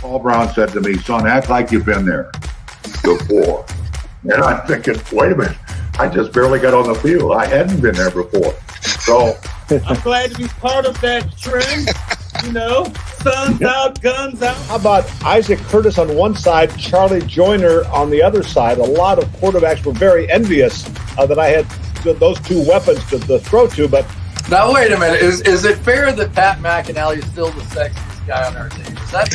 Paul Brown said to me, son, act like you've been there before. And I'm thinking, wait a minute, I just barely got on the field. I hadn't been there before. So I'm glad to be part of that trend. You know, sun's out, guns out. How about Isaac Curtis on one side, Charlie Joyner on the other side? A lot of quarterbacks were very envious that I had those two weapons to throw to. But now, wait a minute. Is it fair that Pat McInally is still the sexiest guy on our team? Is that?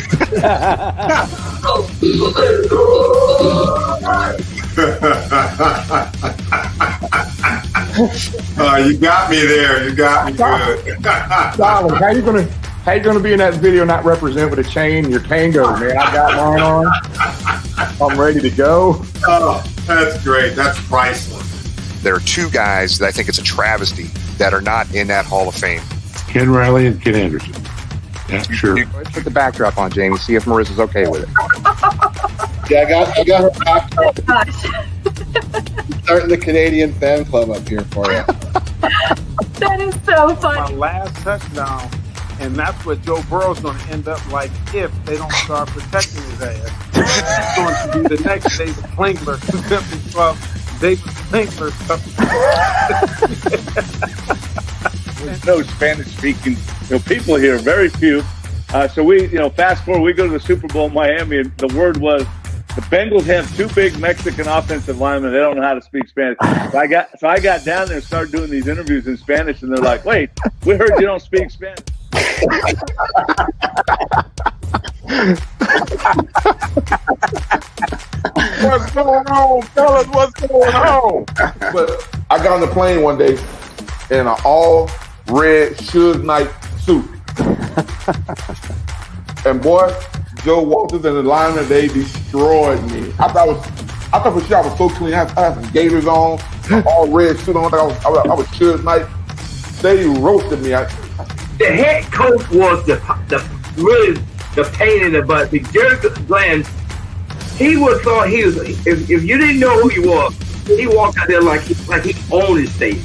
You got me there. You got me good. Donald, how you gonna be in that video and not represent with a chain? Your cane goes, man. I got mine on. I'm ready to go. Oh, that's great. That's priceless. There are two guys that I think it's a travesty that are not in that Hall of Fame. Ken Riley and Ken Anderson. Yeah, sure. Let's put the backdrop on, Jamie. See if Marissa's okay with it. Yeah, I got her backdrop. Starting the Canadian fan club up here for you. That is so funny. My last touchdown, and that's what Joe Burrow's going to end up like if they don't start protecting his ass. It's going to be the next David Klingler from David Klingler. There's no Spanish speaking people here, very few. So we, fast forward, we go to the Super Bowl in Miami, and the word was the Bengals have two big Mexican offensive linemen. They don't know how to speak Spanish. So I got down there and started doing these interviews in Spanish, and they're like, "Wait, we heard you don't speak Spanish." What's going on, fellas? What's going on? But I got on the plane one day in an all red Suge Knight suit. And boy, Joe Walters and the linemen, they destroyed me. I thought for sure I was so clean. I had some gaiters on, all red suit on. I was Suge Knight. They roasted me. The head coach was really the pain in the butt. The Jerry Glenn, he would thought he was. If you didn't know who he was, he walked out there like he owned his state.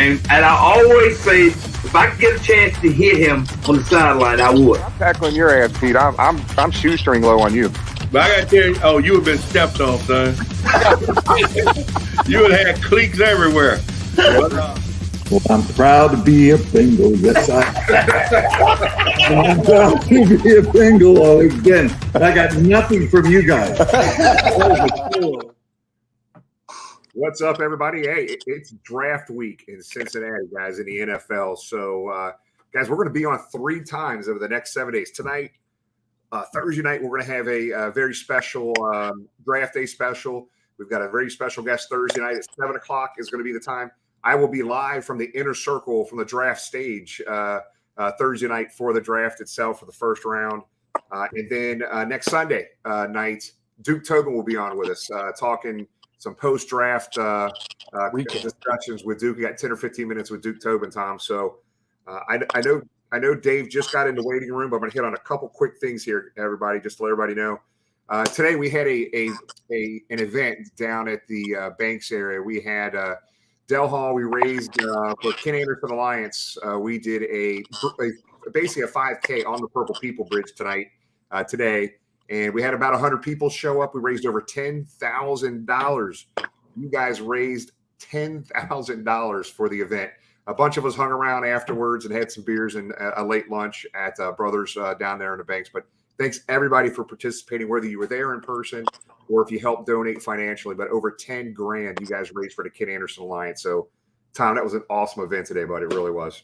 And I always say, if I could get a chance to hit him on the sideline, I would. I'm tackling your ass, Pete. I'm shoestring low on you. But I got to tell you, you have been stepped on, son. You would have had cleats everywhere. Well, I'm proud to be a Bengal. Yes, I'm proud to be a Bengal again. I got nothing from you guys. What's up, everybody? Hey, it's draft week in Cincinnati, guys, in the NFL. So, guys, we're going to be on 3 times over the next 7 days. Tonight, Thursday night, we're going to have a very special draft day special. We've got a very special guest Thursday night at 7 o'clock is going to be the time. I will be live from the inner circle from the draft stage Thursday night for the draft itself for the first round. And then next Sunday night, Duke Tobin will be on with us talking some post-draft discussions with Duke. We got 10 or 15 minutes with Duke Tobin, Tom. So I know Dave just got in the waiting room, but I'm going to hit on a couple quick things here, everybody, just to let everybody know. Today we had an event down at the Banks area. We had Dell Hall. We raised for Ken Anderson Alliance. We did basically a 5K on the Purple People Bridge today. And we had about 100 people show up. We raised over $10,000. You guys raised $10,000 for the event. A bunch of us hung around afterwards and had some beers and a late lunch at Brothers down there in the Banks. But thanks, everybody, for participating, whether you were there in person or if you helped donate financially. But over $10,000 you guys raised for the Ken Anderson Alliance. So, Tom, that was an awesome event today, buddy. It really was.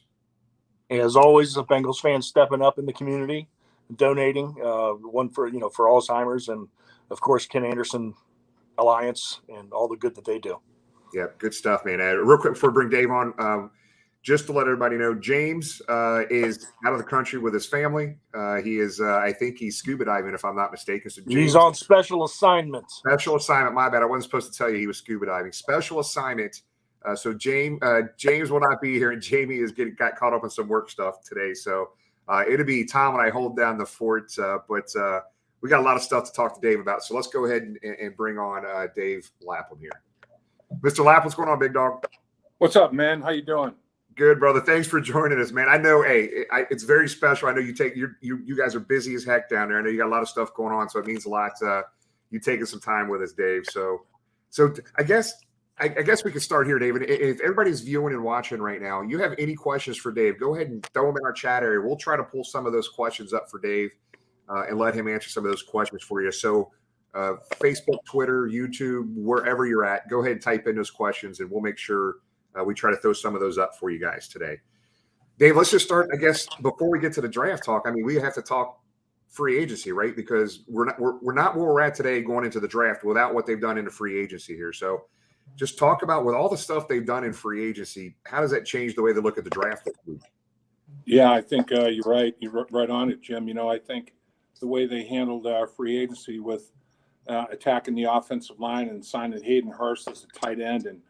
As always, the Bengals fans stepping up in the community, donating, one for Alzheimer's, and of course Ken Anderson Alliance and all the good that they do. Yeah, good stuff, man. Real quick before I bring Dave on, just to let everybody know, James is out of the country with his family. He is, I think he's scuba diving, if I'm not mistaken. So James, he's on special assignment. Special assignment. My bad. I wasn't supposed to tell you he was scuba diving. Special assignment. So James will not be here, and Jamie got caught up in some work stuff today. So it'll be Tom and I hold down the fort. But we got a lot of stuff to talk to Dave about. So let's go ahead and bring on Dave Lapham here. Mr. Lapham, what's going on, big dog? What's up, man? How you doing? Good, brother. Thanks for joining us, man. I know, it's very special. I know you guys are busy as heck down there. I know you got a lot of stuff going on, so it means a lot. You taking some time with us, Dave. So I guess we can start here, David. If everybody's viewing and watching right now, you have any questions for Dave, go ahead and throw them in our chat area. We'll try to pull some of those questions up for Dave and let him answer some of those questions for you. So Facebook, Twitter, YouTube, wherever you're at, go ahead and type in those questions, and we'll make sure we try to throw some of those up for you guys today. Dave, let's just start, I guess, before we get to the draft talk. I mean, we have to talk free agency, right? Because we're not where we're at today going into the draft without what they've done in the free agency here. So just talk about, with all the stuff they've done in free agency, how does that change the way they look at the draft this week? Yeah, I think you're right. You're right on it, Jim. I think the way they handled free agency with attacking the offensive line and signing Hayden Hurst as a tight end and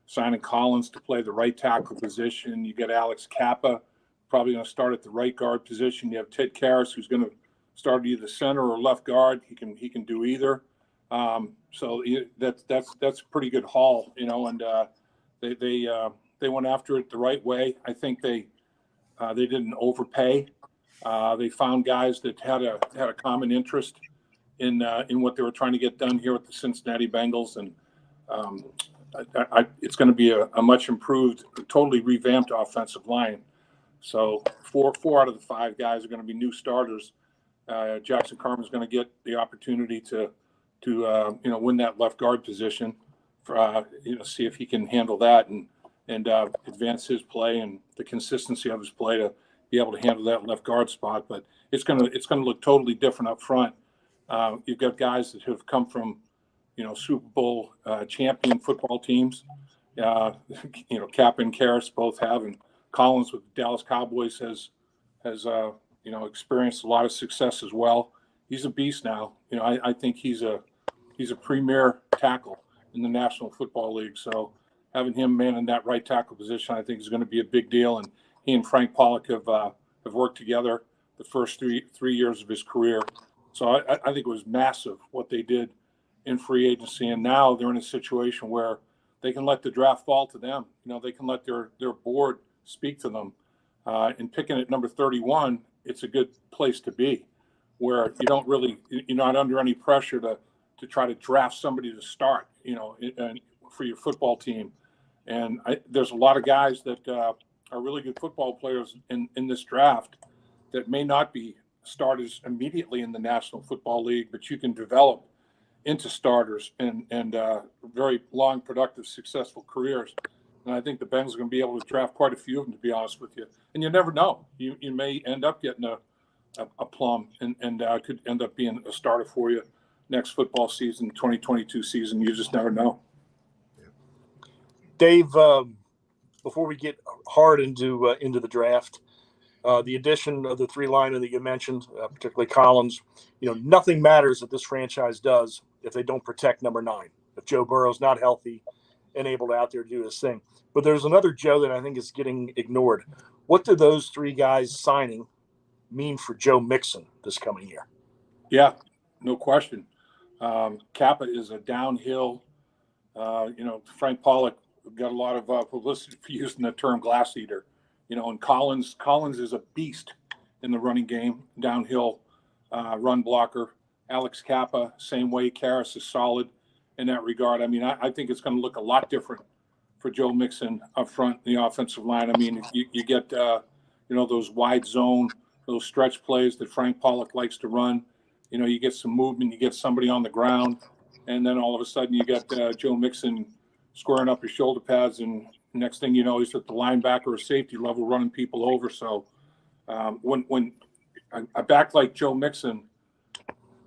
signing Collins to play the right tackle position. You get Alex Kappa, probably going to start at the right guard position. You have Ted Karras, who's going to start either center or left guard. He can do either. So that's a pretty good haul, and they went after it the right way. I think they didn't overpay. They found guys that had a common interest in what they were trying to get done here with the Cincinnati Bengals, and it's going to be a much improved, totally revamped offensive line. So four out of the 5 guys are going to be new starters. Jackson Carman is going to get the opportunity to win that left guard position. See if he can handle that and advance his play and the consistency of his play to be able to handle that left guard spot. But it's going to look totally different up front. You've got guys that have come from Super Bowl champion football teams. Kappa and Karras both have, and Collins with the Dallas Cowboys has experienced a lot of success as well. He's a beast now. I think he's a premier tackle in the National Football League. So having him manning that right tackle position, I think, is going to be a big deal. And he and Frank Pollock have worked together the first three years of his career. So I think it was massive what they did in free agency. And now they're in a situation where they can let the draft fall to them. They can let their board speak to them. And picking at number 31, it's a good place to be, where you're not under any pressure to try to draft somebody to start, for your football team. And there's a lot of guys that are really good football players in this draft that may not be starters immediately in the National Football League, but you can develop into starters and very long, productive, successful careers. And I think the Bengals are going to be able to draft quite a few of them, to be honest with you. And you never know. You may end up getting a plum and could end up being a starter for you next football season, 2022 season. You just never know. Dave, before we get hard into the draft, the addition of the 3-liner that you mentioned, particularly Collins, nothing matters that this franchise does if they don't protect number 9. If Joe Burrow's not healthy and able to out there do his thing. But there's another Joe that I think is getting ignored. What do those 3 guys signing mean for Joe Mixon this coming year? Yeah, no question. Kappa is a downhill. Frank Pollock got a lot of publicity for using the term glass eater. And Collins is a beast in the running game, downhill run blocker. Alex Kappa, same way. Karras is solid in that regard. I mean, I think it's going to look a lot different for Joe Mixon up front in the offensive line. I mean, you get, those wide zone, those stretch plays that Frank Pollock likes to run. You get some movement, you get somebody on the ground, and then all of a sudden you get Joe Mixon squaring up his shoulder pads, and next thing you know, he's at the linebacker or safety level running people over. So when a back like Joe Mixon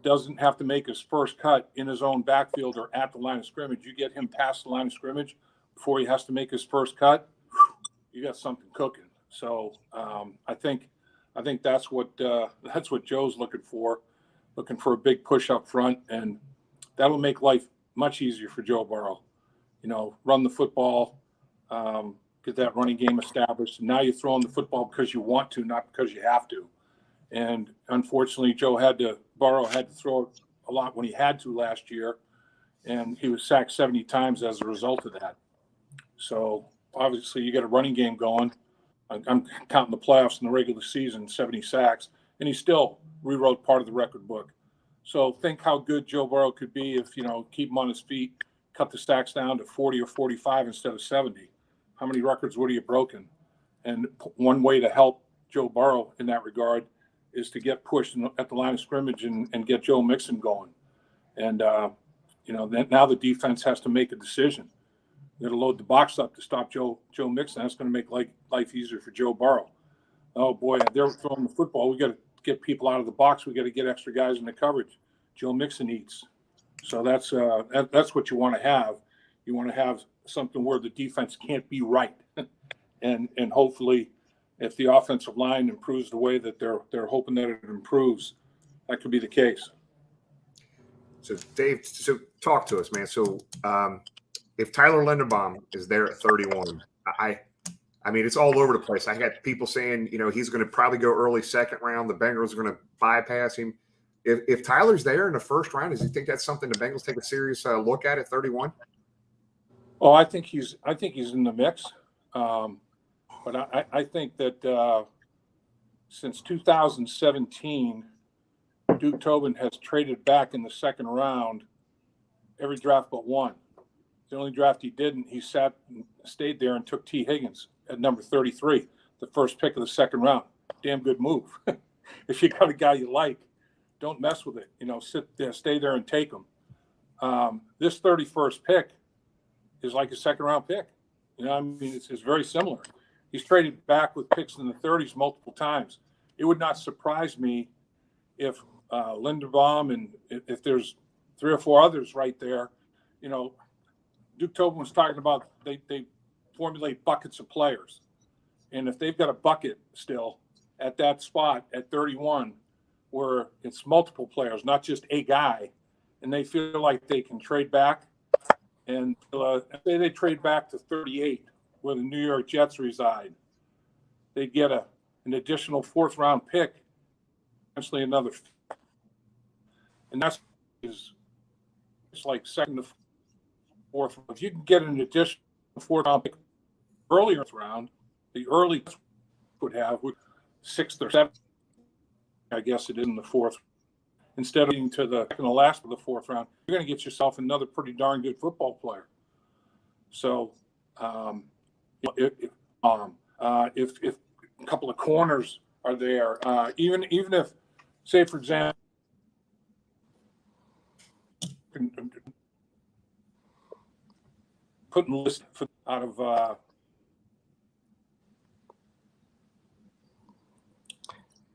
doesn't have to make his first cut in his own backfield or at the line of scrimmage, you get him past the line of scrimmage before he has to make his first cut, you got something cooking. So I think that's what Joe's looking for a big push up front, and that'll make life much easier for Joe Burrow. Run the football, get that running game established. And now you're throwing the football because you want to, not because you have to. And unfortunately, Burrow had to throw it a lot when he had to last year, and he was sacked 70 times as a result of that. So obviously you get a running game going. I'm counting the playoffs and the regular season, 70 sacks, and he still rewrote part of the record book. So think how good Joe Burrow could be if, keep him on his feet, cut the sacks down to 40 or 45 instead of 70. How many records would he have broken? And one way to help Joe Burrow in that regard is to get pushed at the line of scrimmage and get Joe Mixon going. And, now the defense has to make a decision. They're going to load the box up to stop Joe Mixon. That's going to make life easier for Joe Burrow. Oh, boy, they're throwing the football. We got to get people out of the box. We got to get extra guys in the coverage. Joe Mixon eats. So that's what you want to have. You want to have something where the defense can't be right. and hopefully if the offensive line improves the way that they're hoping that it improves, that could be the case. So Dave, talk to us, man. So if Tyler Linderbaum is there at 31, I mean, it's all over the place. I had people saying, he's going to probably go early second round. The Bengals are going to bypass him. If Tyler's there in the first round, does he think that's something the Bengals take a serious look at 31? Oh, I think he's in the mix. But I think that since 2017, Duke Tobin has traded back in the second round every draft but one. The only draft he didn't, he stayed there and took T. Higgins at number 33, the first pick of the second round. Damn good move. If you got a guy you like, don't mess with it. Sit there, stay there and take him. This 31st pick is like a second round pick. It's very similar. He's traded back with picks in the 30s multiple times. It would not surprise me if Linderbaum and if there's 3 or 4 others right there, Duke Tobin was talking about they formulate buckets of players. And if they've got a bucket still at that spot at 31 where it's multiple players, not just a guy, and they feel like they can trade back, and say they trade back to 38 where the New York Jets reside, they get an additional 4th round pick, potentially another, and it's like second to 4th. If you can get an additional 4th round pick earlier round, the early would have 6th or 7th, I guess it is in the 4th. Instead of getting to the second to last of the 4th round, you're going to get yourself another pretty darn good football player. So, if a couple of corners are there, even if, say for example, putting a list out of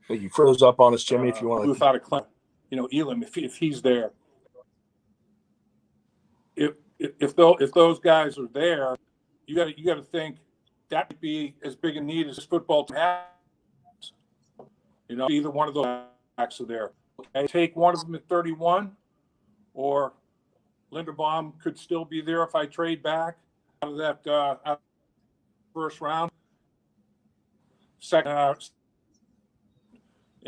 you froze up on us, Jimmy. If you want to, without a claim, Elam, if he's there, if those guys are there, you got to think that would be as big a need as this football team has. Either one of those backs are there. Okay, take one of them at 31, or Linderbaum could still be there if I trade back out of that first round. Second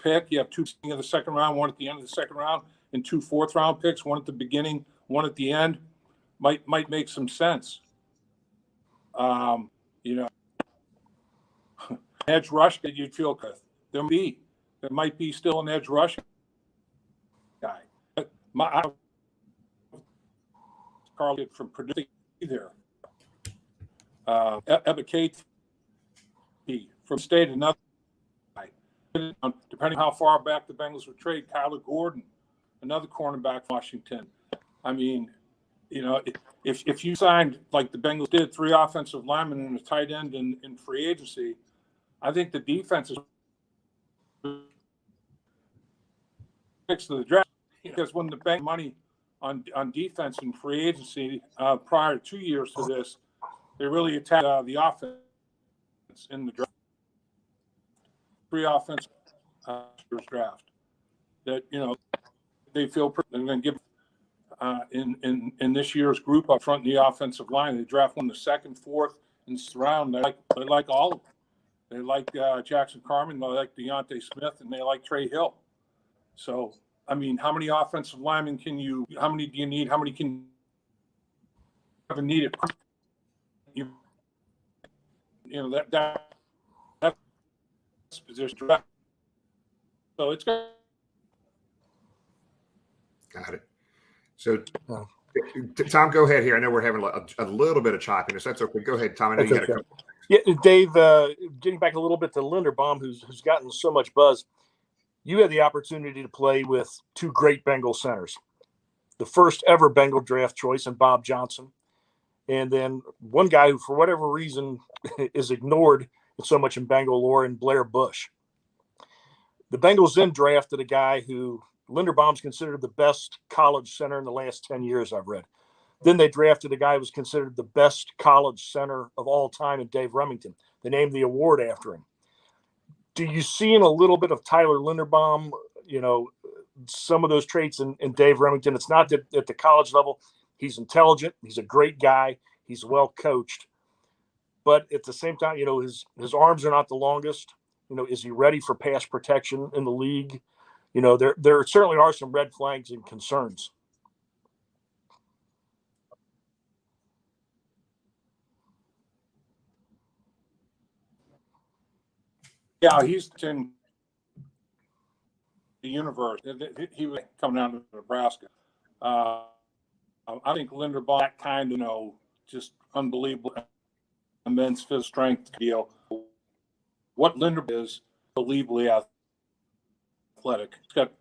pick, you have 2 of the second round, 1 at the end of the second round, and 2 4th round picks, 1 at the beginning, 1 at the end. Might make some sense. Edge rush that you'd feel good. There might be still an edge rush guy. Carl from Purdue there. Ebikate from State, another guy. Depending how far back the Bengals would trade, Kyler Gordon, another cornerback from Washington. I mean, if you signed, like the Bengals did, 3 offensive linemen and a tight end in free agency, I think the defense is fixed to the draft. Because when the bank money on defense and free agency prior to 2 years to this, they really attacked the offense in the draft. 3 offensive draft that they feel they're going to give in this year's group up front in the offensive line. They draft 1 the 2nd, 4th, and 6th round. They like all of them. They like Jackson Carman. They like Deontay Smith, and they like Trey Hill. So, I mean, how many offensive linemen how many do you need? How many can you have needed? That's position. So it's good. Got it. So, Tom, go ahead here. I know we're having a little bit of choppiness. That's okay. Go ahead, Tom. I know you got a couple. Yeah, Dave, getting back a little bit to Linderbaum, who's gotten so much buzz, you had the opportunity to play with two great Bengal centers. The first ever Bengal draft choice in Bob Johnson, and then one guy who, for whatever reason, is ignored so much in Bengal lore, and Blair Bush. The Bengals then drafted a guy who Linderbaum's considered the best college center in the last 10 years, I've read. Then they drafted a guy who was considered the best college center of all time in Dave Remington. They named the award after him. Do you see in a little bit of Tyler Linderbaum, some of those traits in Dave Remington? It's not that at the college level, he's intelligent, he's a great guy, he's well coached. But at the same time, his arms are not the longest. Is he ready for pass protection in the league? There certainly are some red flags and concerns. Yeah, he's in the universe. He was coming down to Nebraska. I think Linderbaum, that kind of, just unbelievable, immense physical strength deal. What Linderbaum is, unbelievably athletic. He's got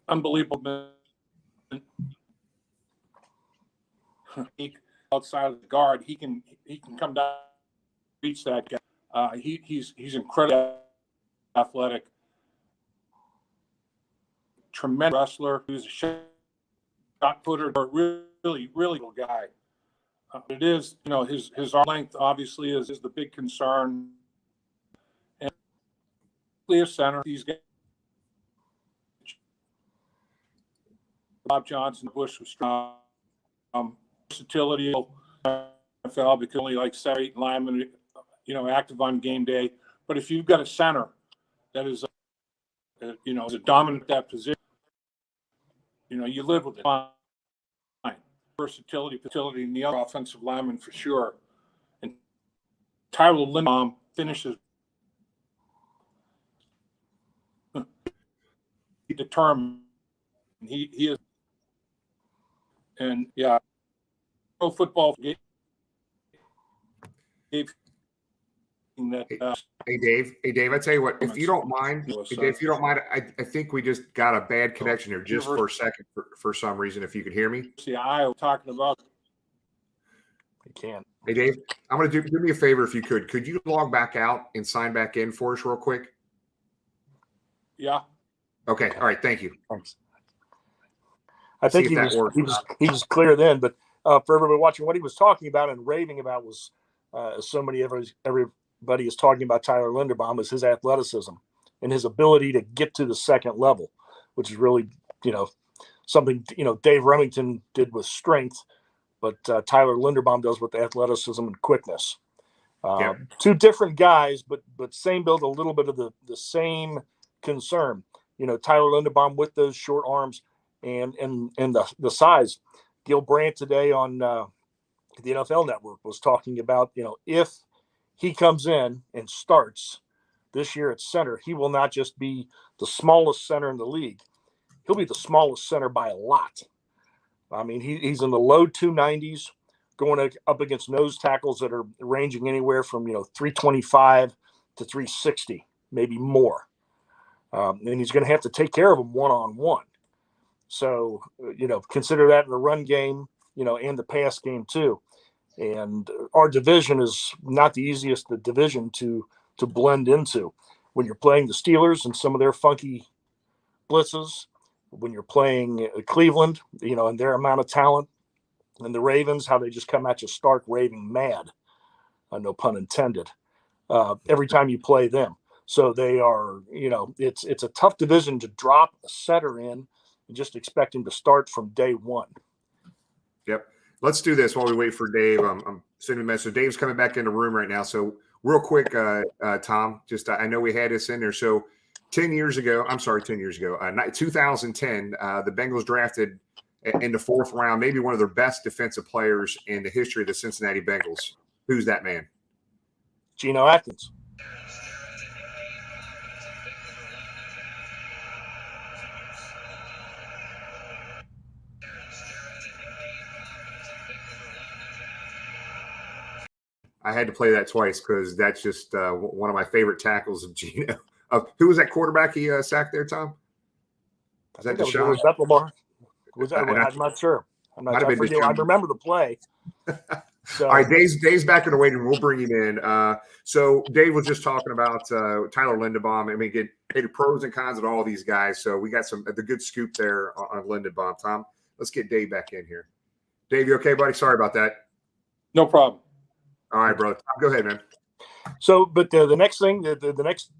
unbelievable outside of the guard. He can come down, reach that guy. He's incredibly athletic, tremendous wrestler. He's a shot putter, a really good guy. It is, his arm length obviously is the big concern. And clear center, these guys, Bob Johnson, Bush was strong. Versatility, NFL, because only like 7-8 linemen, active on game day. But if you've got a center that is, is a dominant at that position, you live with it. Fine. Versatility, in the other offensive lineman for sure. And Tyler Linderbaum finishes determined. He is, and yeah, pro football gave that. Hey Dave, I tell you what, if you don't mind, I think we just got a bad connection here just for a second for some reason. If you could hear me, see, I was talking about. You can't. Hey Dave, I'm going to do me a favor if you could. Could you log back out and sign back in for us real quick? Yeah. Okay. All right. Thank you. Thanks. I think he was clear then, but for everybody watching, what he was talking about and raving about was, as so many everybody is talking about Tyler Linderbaum, is his athleticism and his ability to get to the second level, which is really, something, Dave Remington did with strength, but Tyler Linderbaum does with athleticism and quickness. Two different guys, but same build, a little bit of the same concern. Tyler Linderbaum with those short arms and the size. Gil Brandt today on the NFL Network was talking about, if he comes in and starts this year at center, he will not just be the smallest center in the league. He'll be the smallest center by a lot. I mean, he's in the low 290s, going up against nose tackles that are ranging anywhere from, 325 to 360, maybe more. And he's going to have to take care of them one-on-one. So, consider that in the run game, and the pass game too. And our division is not the easiest division to blend into. When you're playing the Steelers and some of their funky blitzes, when you're playing Cleveland, and their amount of talent, and the Ravens, how they just come at you stark raving mad, no pun intended, every time you play them. So they are, it's a tough division to drop a center in and just expect him to start from day one. Yep. Let's do this while we wait for Dave. I'm sending a message. Dave's coming back in the room right now. So real quick, Tom, I know we had this in there. So 10 years ago, 2010, the Bengals drafted in the 4th round, maybe one of their best defensive players in the history of the Cincinnati Bengals. Who's that man? Geno Atkins. I had to play that twice because that's just one of my favorite tackles of Gino. Who was that quarterback he sacked there, Tom? Was that Deshaun? Was that Lamar? I'm not sure. I remember the play. So. All right, Dave's back in the waiting room. We'll bring him in. So Dave was just talking about Tyler Linderbaum. I mean, the pros and cons of all these guys. So we got the good scoop there on Linderbaum. Tom, let's get Dave back in here. Dave, you okay, buddy? Sorry about that. No problem. All right, brother. Tom, go ahead, man. So, but the next thing, the next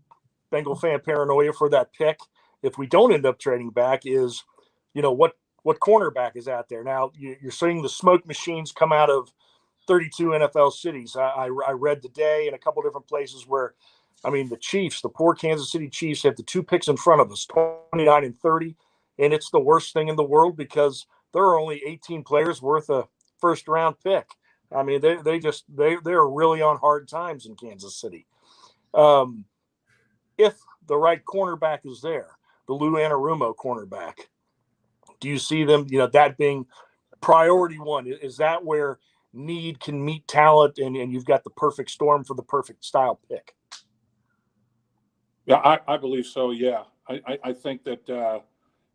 Bengal fan paranoia for that pick, if we don't end up trading back, is, what cornerback is out there. Now, you're seeing the smoke machines come out of 32 NFL cities. I read today in a couple different places where, the Chiefs, the poor Kansas City Chiefs, have the 2 picks in front of us, 29 and 30, and it's the worst thing in the world because there are only 18 players worth a first-round pick. They're really on hard times in Kansas City. If the right cornerback is there, the Lou Anarumo cornerback, do you see them, that being priority one? Is that where need can meet talent and you've got the perfect storm for the perfect style pick? Yeah, I believe so. Yeah. I think that,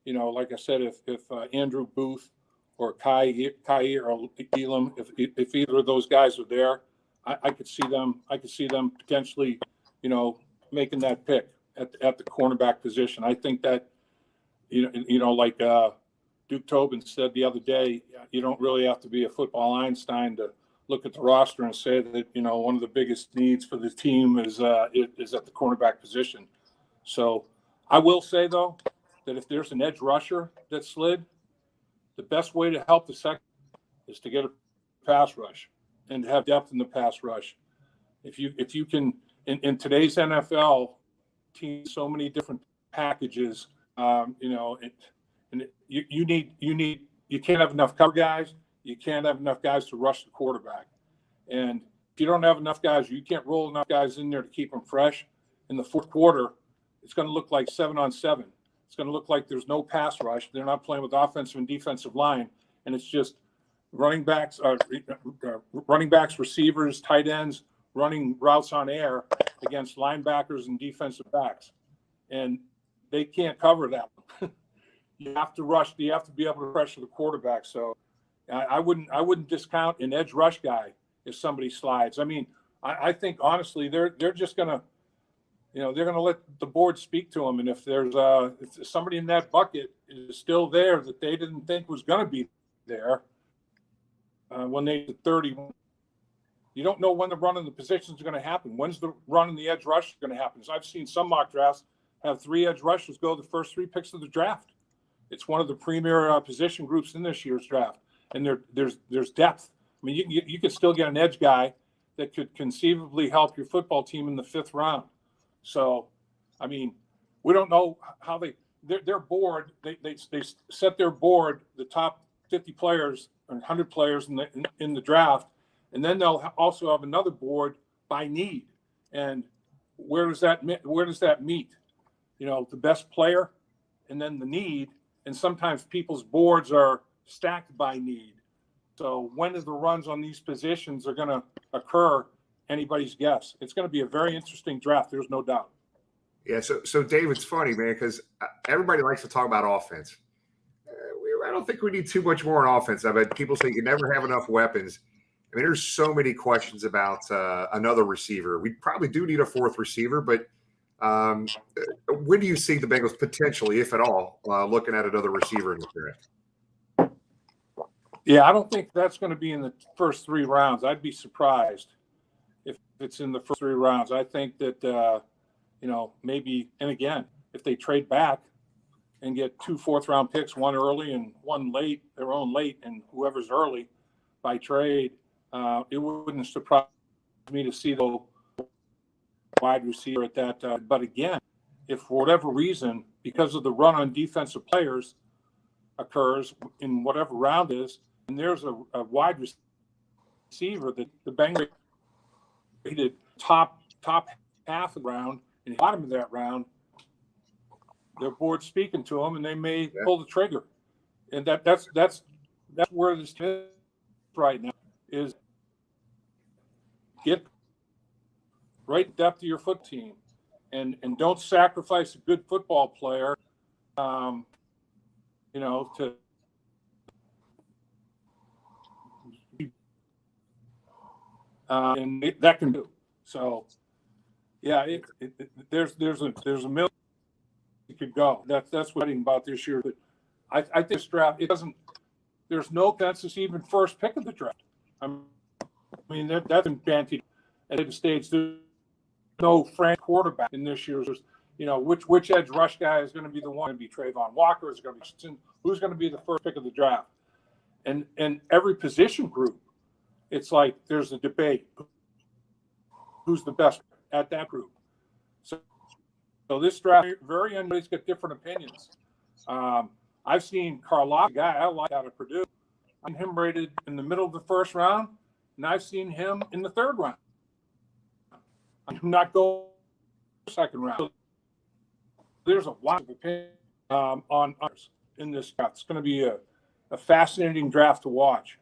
like I said, if Andrew Booth or Kai or Elam, if either of those guys are there, I could see them potentially, making that pick at the cornerback position. I think that, like Duke Tobin said the other day, you don't really have to be a football Einstein to look at the roster and say that, one of the biggest needs for the team is at the cornerback position. So I will say, though, that if there's an edge rusher that slid, the best way to help the second is to get a pass rush and have depth in the pass rush. If you can, in today's NFL, teams so many different packages, you can't have enough cover guys. You can't have enough guys to rush the quarterback. And if you don't have enough guys, you can't roll enough guys in there to keep them fresh. In the fourth quarter, it's going to look like 7-on-7. It's going to look like there's no pass rush. They're not playing with offensive and defensive line. And it's just running backs, receivers, tight ends, running routes on air against linebackers and defensive backs. And they can't cover that. You have to rush. You have to be able to pressure the quarterback. So I wouldn't discount an edge rush guy if somebody slides. I think honestly they're just gonna, they're gonna let the board speak to them. And if there's if somebody in that bucket is still there that they didn't think was going to be there when they did 31, you don't know when the run in the positions are going to happen. When's the run in the edge rush going to happen? So I've seen some mock drafts have 3 edge rushers go the first 3 picks of the draft. It's one of the premier position groups in this year's draft, and there's depth. You could still get an edge guy that could conceivably help your football team in the 5th round. So, we don't know how their board. They set their board, the top 50 players or 100 players in the draft, and then they'll also have another board by need. And where does that meet? The best player, and then the need. And sometimes people's boards are stacked by need. So when the runs on these positions are going to occur, anybody's guess. It's going to be a very interesting draft. There's no doubt. Yeah. So Dave, it's funny, man, because everybody likes to talk about offense. I don't think we need too much more on offense. I bet people say you never have enough weapons. There's so many questions about another receiver. We probably do need a 4th receiver, but when do you see the Bengals potentially, if at all, looking at another receiver in the draft? Yeah, I don't think that's going to be in the first 3 rounds. I'd be surprised if it's in the first 3 rounds. I think that, maybe, and again, if they trade back and get 2 4th-round picks, 1 early and 1 late, their own late, and whoever's early by trade, it wouldn't surprise me to see the wide receiver at that. But again, if for whatever reason, because of the run on defensive players occurs in whatever round is, and there's a wide receiver that the Bengals rated top half of the round and bottom of that round, their board's speaking to them, and they may pull the trigger. And that's where this is right now. Is get right depth of your foot team, and don't sacrifice a good football player, to and that can do. So, yeah, there's a million you could go. That's what I'm about this year. But I think this draft, it doesn't. There's no consensus even first pick of the draft. I mean that's been bandied at the stage. There's no frank quarterback in this year's. Which edge rush guy is going to be the one? Going to be Trayvon Walker? Is it going to be who's going to be the first pick of the draft? And every position group, it's like there's a debate. Who's the best at that group? So this draft, everybody's got different opinions. I've seen Karloff, a guy I like out of Purdue. I'm him rated in the middle of the first round, and I've seen him in the third round. I'm not going second round. So there's a lot of opinion on others in this draft. It's going to be a fascinating draft to watch.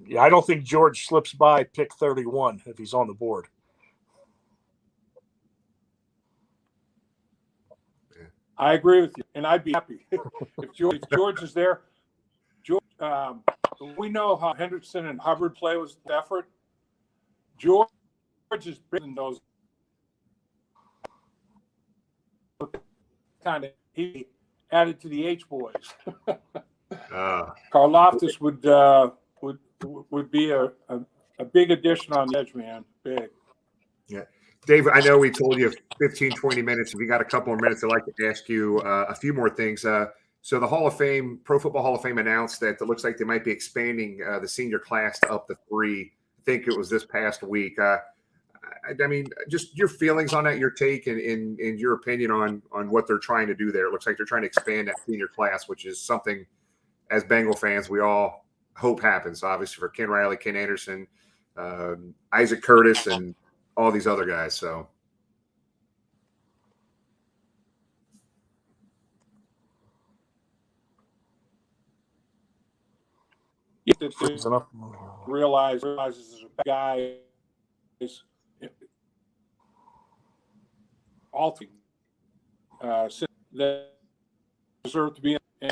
Yeah, I don't think George slips by pick 31 if he's on the board. I agree with you, and I'd be happy if George is there. George, we know how Hendrickson and Hubbard play with effort. George is bigger than those. Kind of he added to the H boys. Karloftis would be a big addition on the edge, man. Big. Yeah. Dave, I know we told you 15, 20 minutes. If you got a couple more minutes, I'd like to ask you a few more things. So the Hall of Fame, Pro Football Hall of Fame announced that it looks like they might be expanding the senior class to up to 3. I think it was this past week. I mean, just your feelings on that, your take and your opinion on what they're trying to do there. It looks like they're trying to expand that senior class, which is something as Bengal fans we all hope happens, obviously, for Ken Riley, Ken Anderson, Isaac Curtis, and all these other guys. So realizes a guy is all that deserve to be in,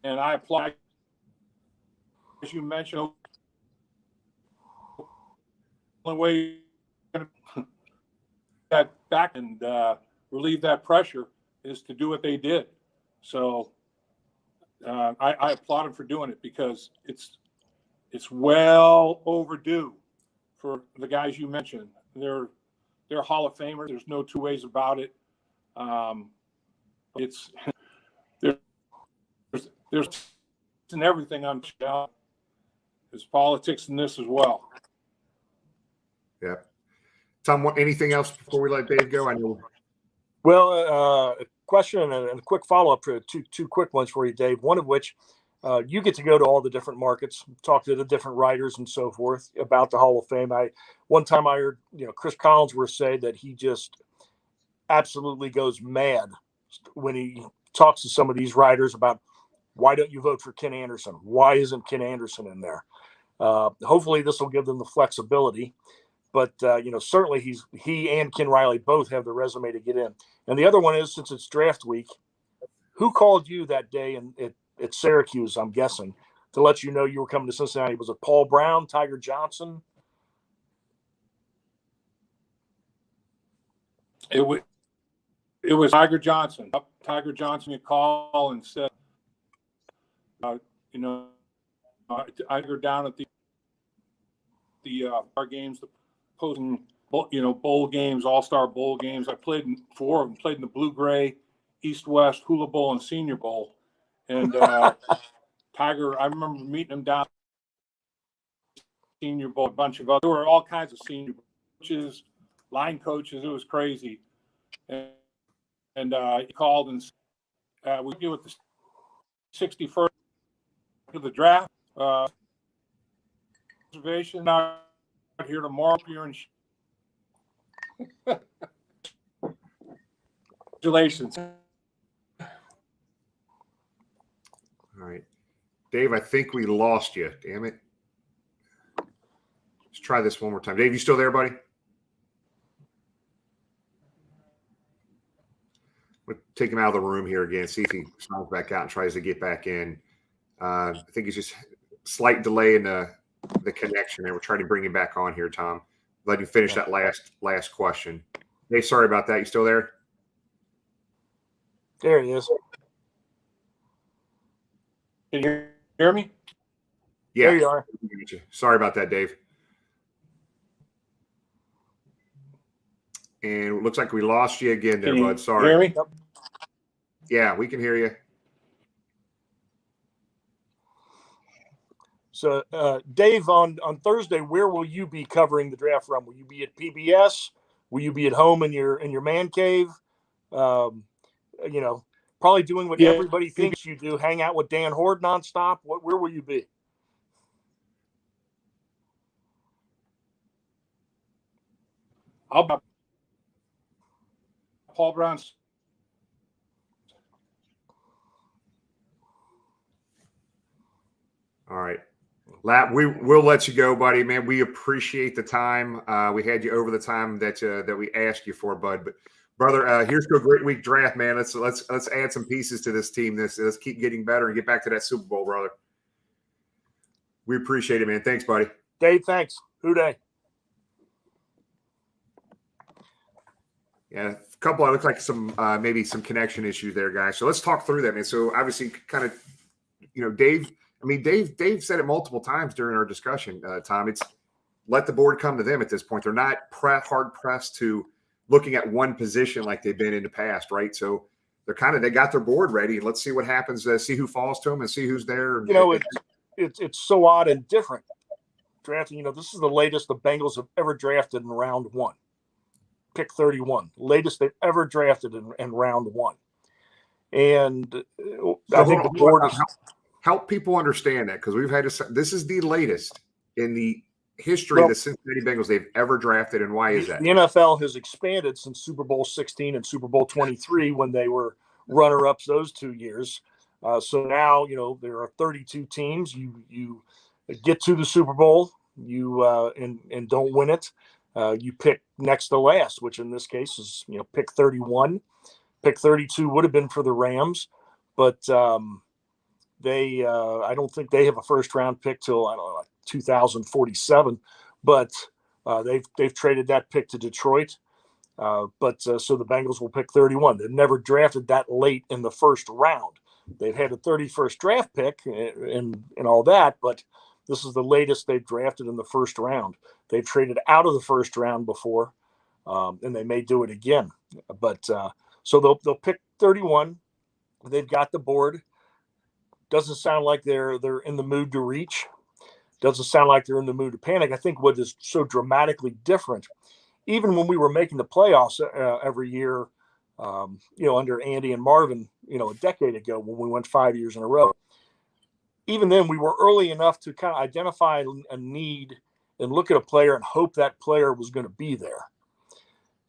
and I apply, as you mentioned, the only way that back and relieve that pressure is to do what they did. So I applaud them for doing it because it's well overdue for the guys you mentioned. They're Hall of Famers. There's no two ways about it. It's there's and everything on the show. There's politics in this as well. Yeah. Tom, anything else before we let Dave go? I know. Well, a question and a quick follow-up for two quick ones for you, Dave. One of which, you get to go to all the different markets, talk to the different writers and so forth about the Hall of Fame. One time I heard, Chris Collinsworth say that he just absolutely goes mad when he talks to some of these writers about why don't you vote for Ken Anderson? Why isn't Ken Anderson in there? Hopefully this will give them the flexibility. But, certainly he and Ken Riley both have the resume to get in. And the other one is, since it's draft week, who called you that day at Syracuse, I'm guessing, to let you know you were coming to Cincinnati? Was it Paul Brown, Tiger Johnson? It was Tiger Johnson. Tiger Johnson would call and said, I go down at the our games, the opposing, bowl games, all-star bowl games. I played in 4 of them, played in the Blue Gray, East-West, Hula Bowl, and Senior Bowl. And Tiger, I remember meeting him down Senior Bowl, a bunch of other, there were all kinds of senior coaches, line coaches. It was crazy. And he called and said, we do it the 61st of the draft. Reservation out here tomorrow. You're in. Congratulations. All right. Dave, I think we lost you. Damn it. try this one more time. Dave, you still there, buddy? We'll take him out of the room here again, see if he smiles back out and tries to get back in. I think it's just slight delay in the connection, and we're trying to bring him back on here, Tom. Let him finish that last question. Dave, sorry about that. You still there? There he is. Can you hear me? Yeah. There you are. Sorry about that, Dave. And it looks like we lost you again there, bud. Sorry. Hear me? Yeah, we can hear you. So, Dave, on Thursday, where will you be covering the draft from? Will you be at PBS? Will you be at home in your man cave? Probably doing what everybody thinks you do, hang out with Dan Horde nonstop. Where will you be? I'll be Paul Brown's. All right. Lap, we'll let you go, buddy. Man, we appreciate the time. We had you over the time that we asked you for, bud. But brother, here's to a great week draft, man. Let's add some pieces to this team. Let's keep getting better and get back to that Super Bowl, brother. We appreciate it, man. Thanks, buddy. Dave, thanks. Who day? Yeah, a couple. I look like some maybe some connection issues there, guys. So let's talk through that, man. So obviously, kind of, Dave. I mean, Dave said it multiple times during our discussion, Tom. It's let the board come to them at this point. They're not hard pressed to looking at one position like they've been in the past, right? So they got their board ready, and let's see what happens. See who falls to them and see who's there. It's so odd and different drafting. This is the latest the Bengals have ever drafted in round one. Pick 31, latest they've ever drafted in round one. And I think the board is. Help people understand that, because we've had this is the latest in the history of the Cincinnati Bengals they've ever drafted, and why is that? The NFL has expanded since Super Bowl 16 and Super Bowl 23 when they were runner-ups those 2 years. So now there are 32 teams. You get to the Super Bowl, and don't win it. You pick next to last, which in this case is pick 31. Pick 32 would have been for the Rams, but I don't think they have a first round pick till 2047, but they've traded that pick to Detroit. So the Bengals will pick 31. They've never drafted that late in the first round. They've had a 31st draft pick and all that, but this is the latest they've drafted in the first round. They've traded out of the first round before, and they may do it again. But so they'll pick 31. They've got the board. Doesn't sound like they're in the mood to reach. Doesn't sound like they're in the mood to panic. I think what is so dramatically different, even when we were making the playoffs every year, under Andy and Marvin, a decade ago when we went 5 years in a row, even then we were early enough to kind of identify a need and look at a player and hope that player was going to be there.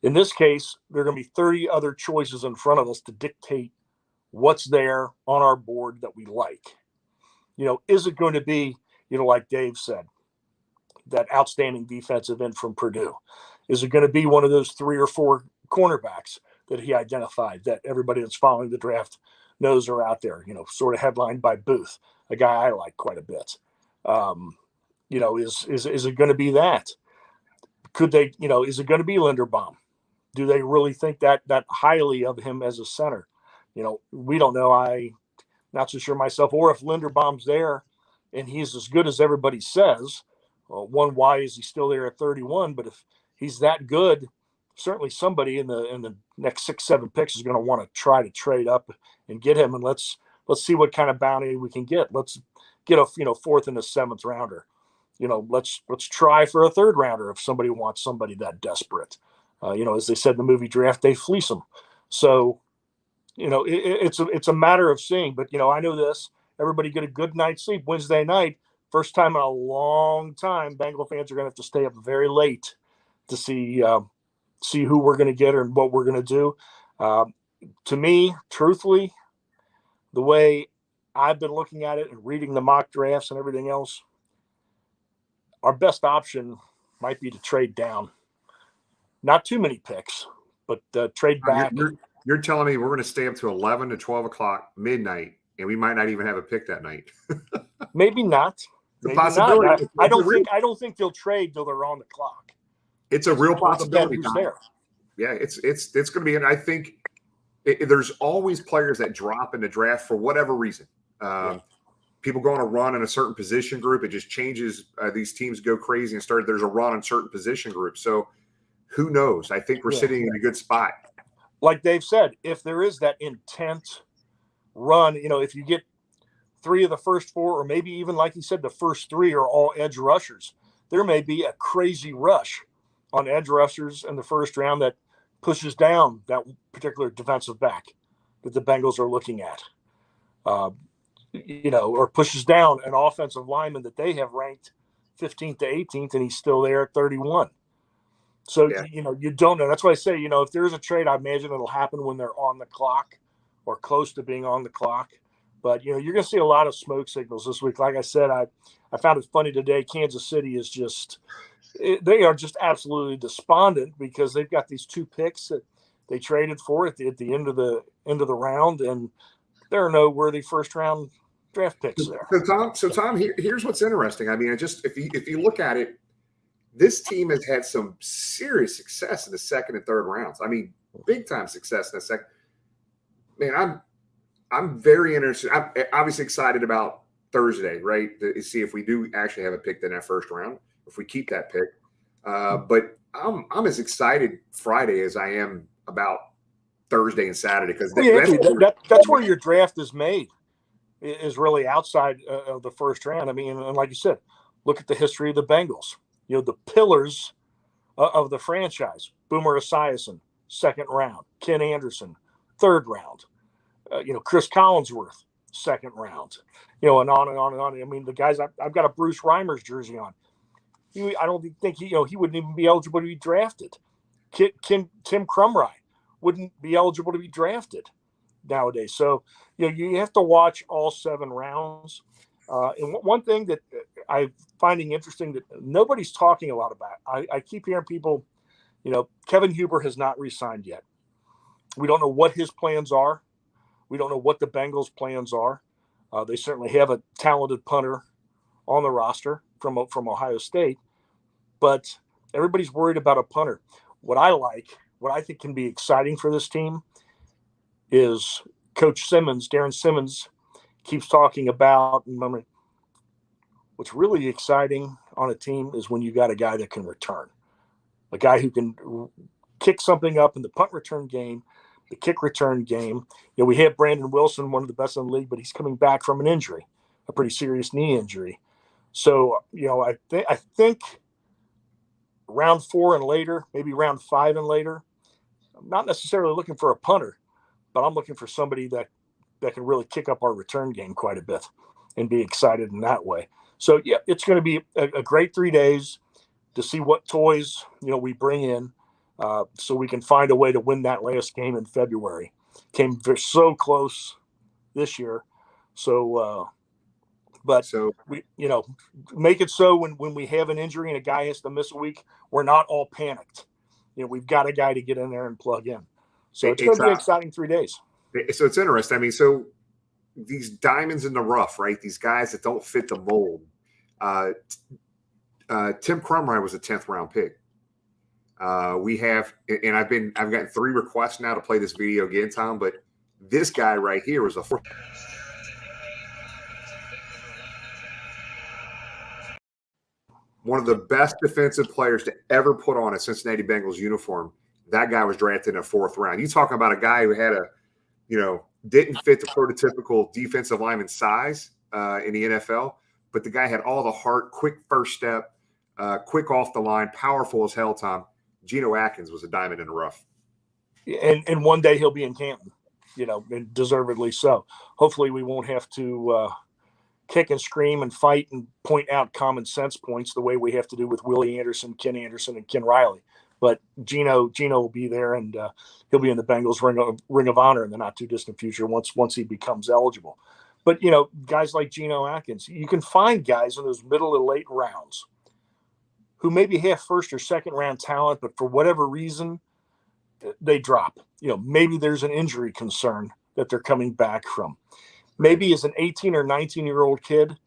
In this case, there are going to be 30 other choices in front of us to dictate what's there on our board that we like. Is it going to be, like Dave said, that outstanding defensive end from Purdue? Is it going to be one of those 3 or 4 cornerbacks that he identified that everybody that's following the draft knows are out there, sort of headlined by Booth, a guy I like quite a bit? Is it going to be that? Could they, is it going to be Linderbaum? Do they really think that highly of him as a center? We don't know. I'm not so sure myself. Or if Linderbaum's there and he's as good as everybody says, why is he still there at 31? But if he's that good, certainly somebody in the next 6-7 picks is going to want to try to trade up and get him. And let's see what kind of bounty we can get. Let's get a 4th and a 7th rounder. Let's try for a 3rd rounder if somebody wants somebody that desperate. As they said in the movie Draft Day, fleece them. So. It's a matter of seeing, but I know this. Everybody get a good night's sleep Wednesday night. First time in a long time, Bengal fans are going to have to stay up very late to see who we're going to get and what we're going to do. To me, truthfully, the way I've been looking at it and reading the mock drafts and everything else, our best option might be to trade down. Not too many picks, but trade back. You're telling me we're going to stay up to 11 to 12 o'clock midnight, and we might not even have a pick that night. Maybe not. Maybe possibility. Not. I don't think they'll trade till they're on the clock. It's a real possibility. Who's there? Yeah, it's going to be, and I think there's always players that drop in the draft for whatever reason. People go on a run in a certain position group. It just changes. These teams go crazy and there's a run on certain position groups. So who knows? I think we're sitting in a good spot. Like Dave said, if there is that intense run, if you get 3 of the first 4, or maybe even like he said, the first 3 are all edge rushers, there may be a crazy rush on edge rushers in the first round that pushes down that particular defensive back that the Bengals are looking at. Or pushes down an offensive lineman that they have ranked 15th to 18th, and he's still there at 31. So, you don't know. That's why I say, if there is a trade, I imagine it'll happen when they're on the clock or close to being on the clock. But, you're going to see a lot of smoke signals this week. Like I said, I found it funny today. Kansas City is they are just absolutely despondent because they've got these 2 picks that they traded for at the end of the round, and there are no worthy first round draft picks there. So Tom, here's what's interesting. I mean, if you look at it, this team has had some serious success in the second and third rounds. I mean, big time success in the second. Man, I'm very interested. I'm obviously excited about Thursday, right? To see if we do actually have a pick in that first round, if we keep that pick. But I'm as excited Friday as I am about Thursday and Saturday because that's where your draft is made. Is really outside of the first round. I mean, and like you said, look at the history of the Bengals. The pillars of the franchise: Boomer Esiason, second round; Ken Anderson, third round; Chris Collinsworth, second round. And on and on and on. I mean, the guys I've got a Bruce Reimers jersey on. I don't think he wouldn't even be eligible to be drafted. Tim Crumry wouldn't be eligible to be drafted nowadays. So, you have to watch all 7 rounds. And one thing that I'm finding interesting that nobody's talking a lot about, I keep hearing people, Kevin Huber has not re-signed yet. We don't know what his plans are. We don't know what the Bengals' plans are. They certainly have a talented punter on the roster from Ohio State, but everybody's worried about a punter. What I think can be exciting for this team is Coach Simmons, Darren Simmons, keeps talking about, and what's really exciting on a team is when you got a guy that can return, a guy who can kick something up in the punt return game, the kick return game. We have Brandon Wilson, one of the best in the league, but he's coming back from an injury, a pretty serious knee injury. So, I think round 4 and later, maybe round 5 and later, I'm not necessarily looking for a punter, but I'm looking for somebody that can really kick up our return game quite a bit and be excited in that way. So, it's going to be a great 3 days to see what toys, we bring in so we can find a way to win that last game in February. Came so close this year. So, we, make it so when we have an injury and a guy has to miss a week, we're not all panicked. We've got a guy to get in there and plug in. So it's going to be an exciting 3 days. So it's interesting. I mean, so these diamonds in the rough, right? These guys that don't fit the mold. Tim Crumry was a 10th round pick. We have, and I've gotten 3 requests now to play this video again, Tom, but this guy right here was a 4th. One of the best defensive players to ever put on a Cincinnati Bengals uniform. That guy was drafted in a 4th round. You talking about a guy who had didn't fit the prototypical defensive lineman size in the NFL, but the guy had all the heart, quick first step, quick off the line, powerful as hell, Tom. Geno Atkins was a diamond in the rough. And one day he'll be in Canton, and deservedly so. Hopefully we won't have to kick and scream and fight and point out common sense points the way we have to do with Willie Anderson, and Ken Riley. But Geno will be there, and he'll be in the Bengals Ring of Honor in the not too distant future once he becomes eligible. But guys like Geno Atkins, you can find guys in those middle to late rounds who maybe have first or second round talent, but for whatever reason, they drop. Maybe there's an injury concern that they're coming back from. Maybe as an 18 or 19-year-old kid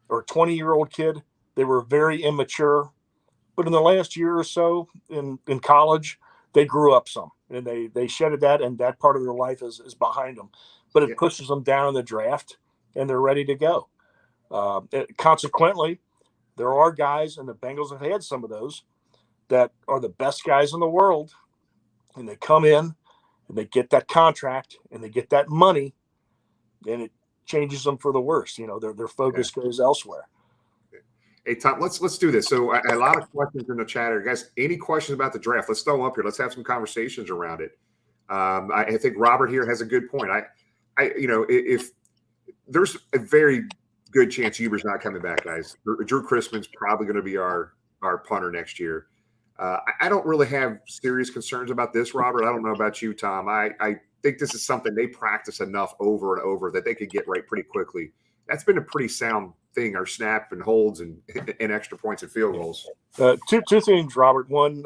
or 20-year-old kid, they were very immature. But in the last year or so in college, they grew up some, and they shedded that, and that part of their life is behind them. But it pushes them down in the draft, and they're ready to go. Consequently, there are guys, and the Bengals have had some of those, that are the best guys in the world, and they come in, and they get that contract, and they get that money, and it changes them for the worse. Their focus goes elsewhere. Hey, Tom, let's do this. So a lot of questions in the chat here. Guys, any questions about the draft? Let's throw them up here. Let's have some conversations around it. I think Robert here has a good point. If there's a very good chance Huber's not coming back, guys. Drew Chrisman's probably going to be our punter next year. I don't really have serious concerns about this, Robert. I don't know about you, Tom. I think this is something they practice enough over and over that they could get right pretty quickly. That's been a pretty sound thing, our snap and holds and extra points and field goals. Two things, Robert. One,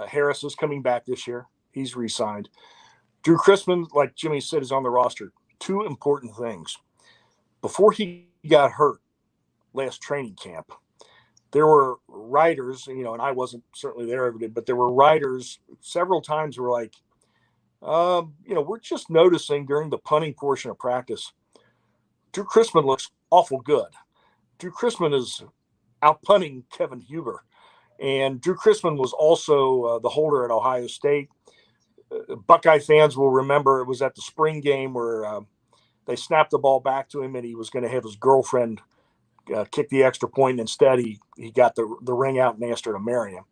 Harris is coming back this year. He's re-signed. Drew Chrisman, like Jimmy said, is on the roster. Two important things. Before he got hurt last training camp, there were writers, and I wasn't certainly there every day, but there were writers several times who were like, we're just noticing during the punting portion of practice, Drew Chrisman looks awful good. Drew Chrisman is out punting Kevin Huber. And Drew Chrisman was also the holder at Ohio State. Buckeye fans will remember it was at the spring game where they snapped the ball back to him, and he was going to have his girlfriend kick the extra point. Instead, he got the ring out and asked her to marry him.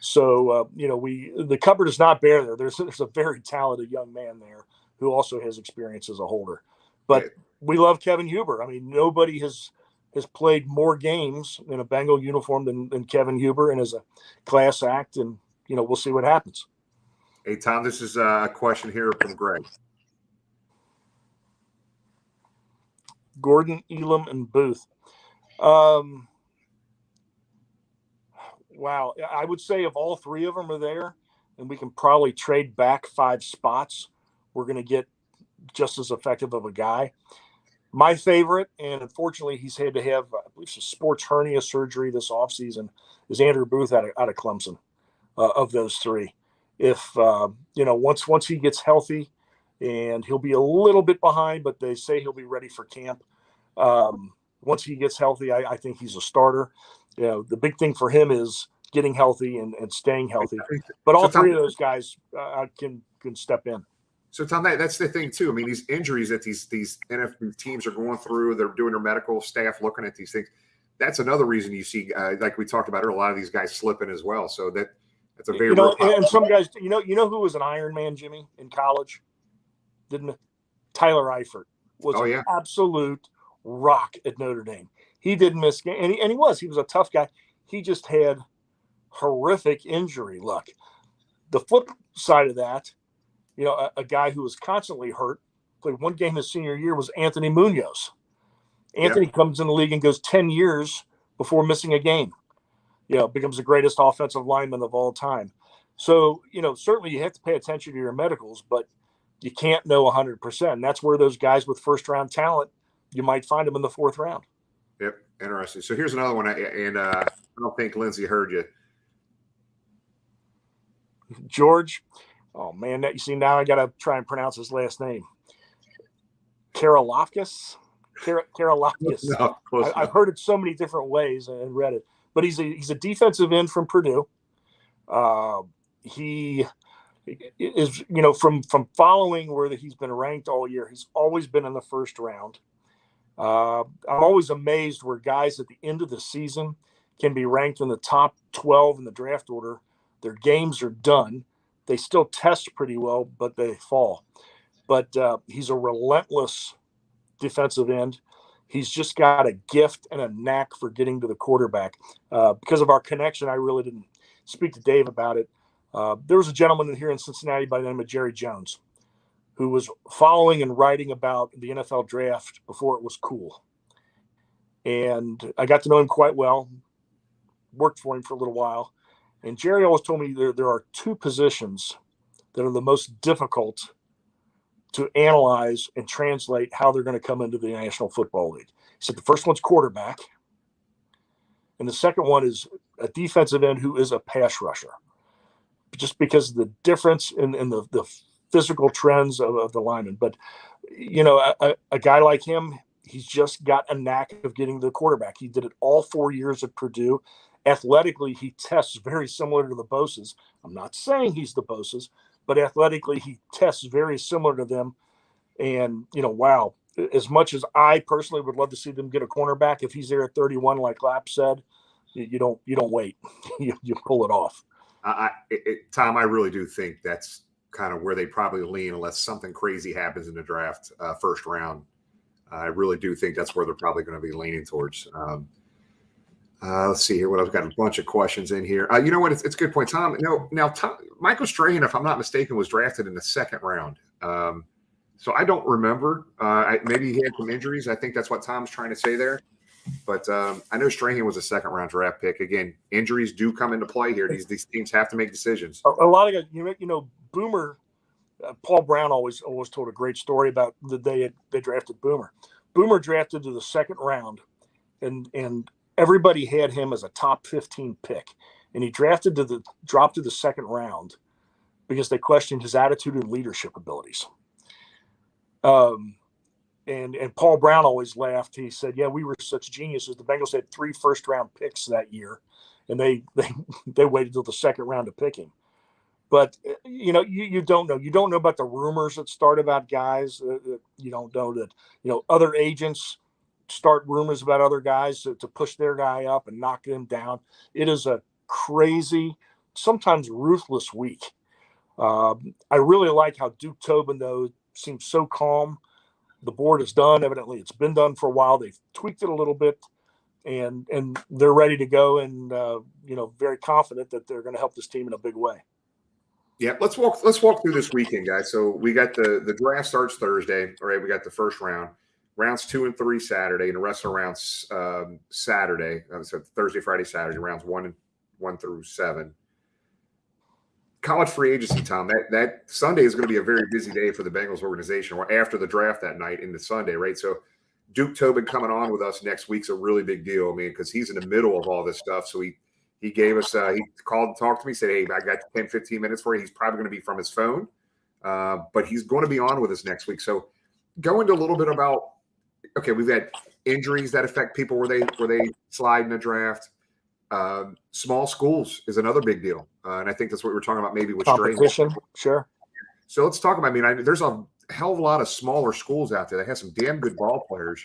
So, the cupboard is not bare there. There's a very talented young man there who also has experience as a holder. But we love Kevin Huber. I mean, nobody has played more games in a Bengal uniform than Kevin Huber, and as a class act. And, we'll see what happens. Hey, Tom, this is a question here from Greg. Gordon, Elam, and Booth. Wow. I would say if all three of them are there, and we can probably trade back 5 spots, we're going to get just as effective of a guy. My favorite, and unfortunately he's had to have, I believe, some sports hernia surgery this offseason, is Andrew Booth out of Clemson. Of those three, if once he gets healthy, and he'll be a little bit behind, but they say he'll be ready for camp. Once he gets healthy, I think he's a starter. The big thing for him is getting healthy and staying healthy. But all three of those guys can step in. So, Tom, that's the thing, too. I mean, these injuries that these NFL teams are going through, they're doing their medical staff looking at these things. That's another reason you see, like we talked about earlier, a lot of these guys slipping as well. So that's a very and some guys, who was an Iron Man, Jimmy, in college? Tyler Eifert was an absolute rock at Notre Dame. He didn't miss game, and he was a tough guy. He just had horrific injury luck. The flip side of that, a guy who was constantly hurt, played one game his senior year, was Anthony Munoz. Anthony comes in the league and goes 10 years before missing a game. Becomes the greatest offensive lineman of all time. So, certainly you have to pay attention to your medicals, but you can't know 100%. And that's where those guys with first-round talent, you might find them in the 4th round. Yep, interesting. So here's another one, and I don't think Lindsay heard you. George, oh, man, now I got to try and pronounce his last name. Karalafkas? Karalafkas. No, I've heard it so many different ways and read it. But he's a defensive end from Purdue. He is, from following where he's been ranked all year, he's always been in the 1st round. I'm always amazed where guys at the end of the season can be ranked in the top 12 in the draft order. Their games are done. They still test pretty well, but they fall. But he's a relentless defensive end. He's just got a gift and a knack for getting to the quarterback. Because of our connection, I really didn't speak to Dave about it. There was a gentleman here in Cincinnati by the name of Jerry Jones who was following and writing about the NFL draft before it was cool. And I got to know him quite well. worked for him for a little while. And Jerry always told me there are two positions that are the most difficult to analyze and translate how they're going to come into the National Football League. He said the first one's quarterback, and the second one is a defensive end who is a pass rusher, just because of the difference in the physical trends of the lineman. But, a guy like him, he's just got a knack of getting the quarterback. He did it all 4 years at Purdue. Athletically, he tests very similar to the Bosa's. I'm not saying he's the Bosa's, but athletically, he tests very similar to them. And, wow, as much as I personally would love to see them get a cornerback, if he's there at 31, like Lapp said, you don't wait. you pull it off. Tom, I really do think that's kind of where they probably lean unless something crazy happens in the draft, first round. I really do think that's where they're probably going to be leaning towards. Let's see here. What I've got a bunch of questions in here. You know what? It's a good point, Tom. Now Michael Strahan, if I'm not mistaken, was drafted in the second round. So I don't remember. Maybe he had some injuries. I think that's what Tom's trying to say there. But I know Strahan was a second round draft pick. Again, injuries do come into play here. These teams have to make decisions. A lot of guys, Boomer. Paul Brown always told a great story about the day they drafted Boomer. Boomer drafted to the second round, and everybody had him as a top 15 pick, and he dropped to the second round because they questioned his attitude and leadership abilities. And Paul Brown always laughed. He said, "Yeah, we were such geniuses. The Bengals had 3 first-round picks that year, and they waited till the second round to pick him." But you don't know. You don't know about the rumors that start about guys. You don't know that other agents start rumors about other guys to push their guy up and knock them down. It is a crazy, sometimes ruthless week. I really like how Duke Tobin, though, seems so calm. The board is done. Evidently, it's been done for a while. They've tweaked it a little bit, and they're ready to go, and very confident that they're going to help this team in a big way. Yeah, let's walk through this weekend, guys. So we got the draft starts Thursday. All right, we got the first round. Rounds 2 and 3 Saturday, and the rest of the rounds Saturday. So Thursday, Friday, Saturday. Rounds 1 through 7. College free agency, Tom. That Sunday is going to be a very busy day for the Bengals organization. Or after the draft that night into Sunday, right? So Duke Tobin coming on with us next week's a really big deal. I mean, because he's in the middle of all this stuff. So he gave us he called and talked to me. Said, "Hey, I got 10, 15 minutes for you." He's probably going to be from his phone, but he's going to be on with us next week. So go into a little bit about. Okay, we've had injuries that affect people where they slide in the draft. Small schools is another big deal, and I think that's what we're talking about maybe with competition. Sure. So let's talk about. I mean, there's a hell of a lot of smaller schools out there that have some damn good ball players.